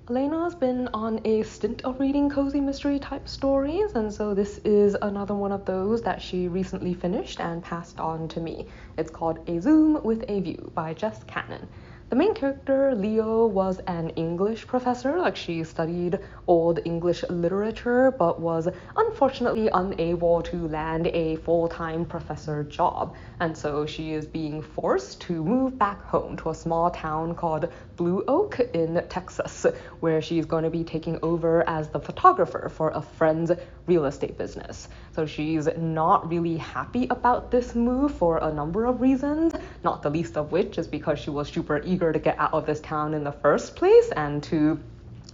Elena's been on a stint of reading cozy mystery type stories, and so this is another one of those that she recently finished and passed on to me. It's called A Zoom with a View by Jess. The main character, Leo, was an English professor. Like, she studied Old English literature, but was unfortunately unable to land a full-time professor job. And so she is being forced to move back home to a small town called Blue Oak in Texas, where she's going to be taking over as the photographer for a friend's real estate business. So she's not really happy about this move for a number of reasons, not the least of which is because she was super eager to get out of this town in the first place and to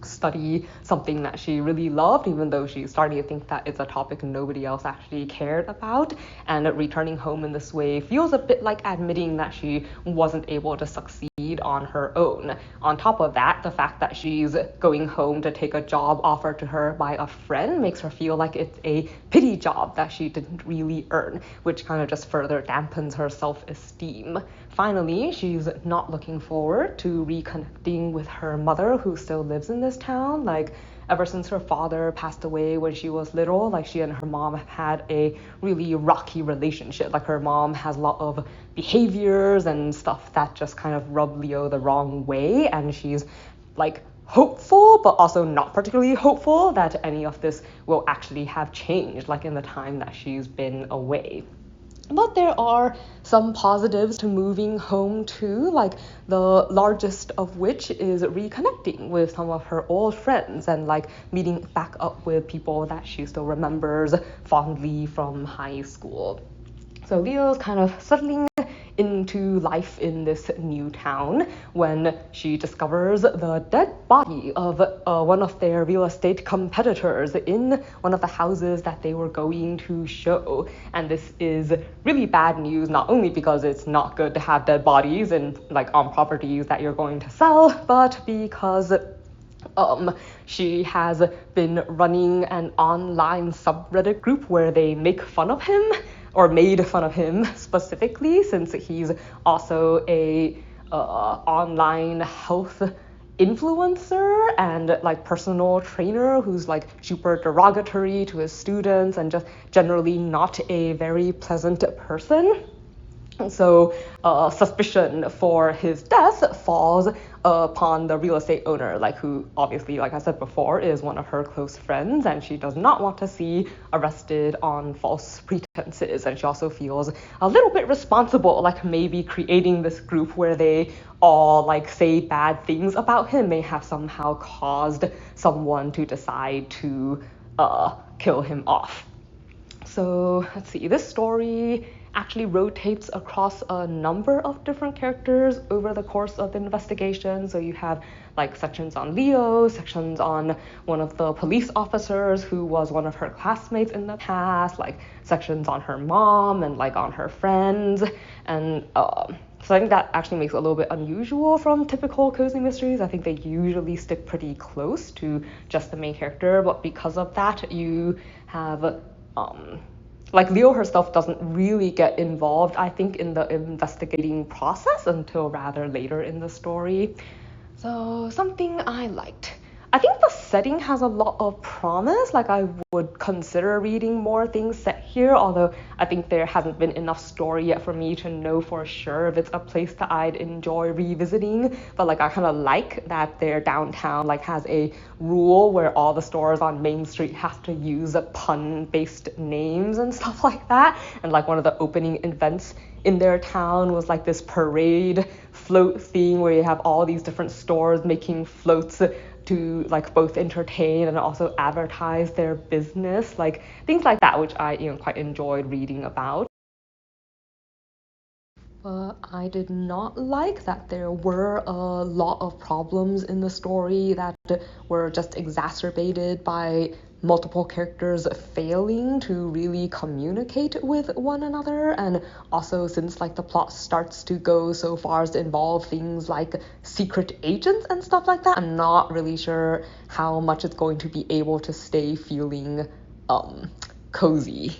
study something that she really loved, even though she's starting to think that it's a topic nobody else actually cared about. And returning home in this way feels a bit like admitting that she wasn't able to succeed on her own. On top of that, the fact that she's going home to take a job offered to her by a friend makes her feel like it's a pity job that she didn't really earn, which kind of just further dampens her self-esteem. Finally, she's not looking forward to reconnecting with her mother, who still lives in this town. Like, ever since her father passed away when she was little, like, she and her mom have had a really rocky relationship. Like, her mom has a lot of behaviors and stuff that just kind of rub Leo the wrong way, and she's like hopeful but also not particularly hopeful that any of this will actually have changed, like, in the time that she's been away. But there are some positives to moving home too, like the largest of which is reconnecting with some of her old friends and like meeting back up with people that she still remembers fondly from high school. So Leo's kind of settling into life in this new town when she discovers the dead body of one of their real estate competitors in one of the houses that they were going to show. And this is really bad news, not only because it's not good to have dead bodies in like on properties that you're going to sell, but because she has been running an online subreddit group where they make fun of him, or made fun of him specifically, since he's also a online health influencer and like personal trainer who's like super derogatory to his students and just generally not a very pleasant person. So suspicion for his death falls upon the real estate owner, like, who obviously, like I said before, is one of her close friends, and she does not want to see arrested on false pretenses. And she also feels a little bit responsible, like maybe creating this group where they all like say bad things about him may have somehow caused someone to decide to kill him off. So let's see, this story actually rotates across a number of different characters over the course of the investigation. So you have like sections on Leo, sections on one of the police officers who was one of her classmates in the past, like sections on her mom and like on her friends. And so I think that actually makes it a little bit unusual from typical cozy mysteries. I think they usually stick pretty close to just the main character, but because of that, you have like Leo herself doesn't really get involved, I think, in the investigating process until rather later in the story. So something I liked. I think the setting has a lot of promise. Like, I would consider reading more things set here, although I think there hasn't been enough story yet for me to know for sure if it's a place that I'd enjoy revisiting. But like, I kind of like that their downtown like has a rule where all the stores on Main Street have to use pun-based names and stuff like that. And like one of the opening events in their town was like this parade float thing where you have all these different stores making floats to like both entertain and also advertise their business, like things like that, which I quite enjoyed reading about. But I did not like that there were a lot of problems in the story that were just exacerbated by multiple characters failing to really communicate with one another. And also, since like the plot starts to go so far as to involve things like secret agents and stuff like that, I'm not really sure how much it's going to be able to stay feeling cozy.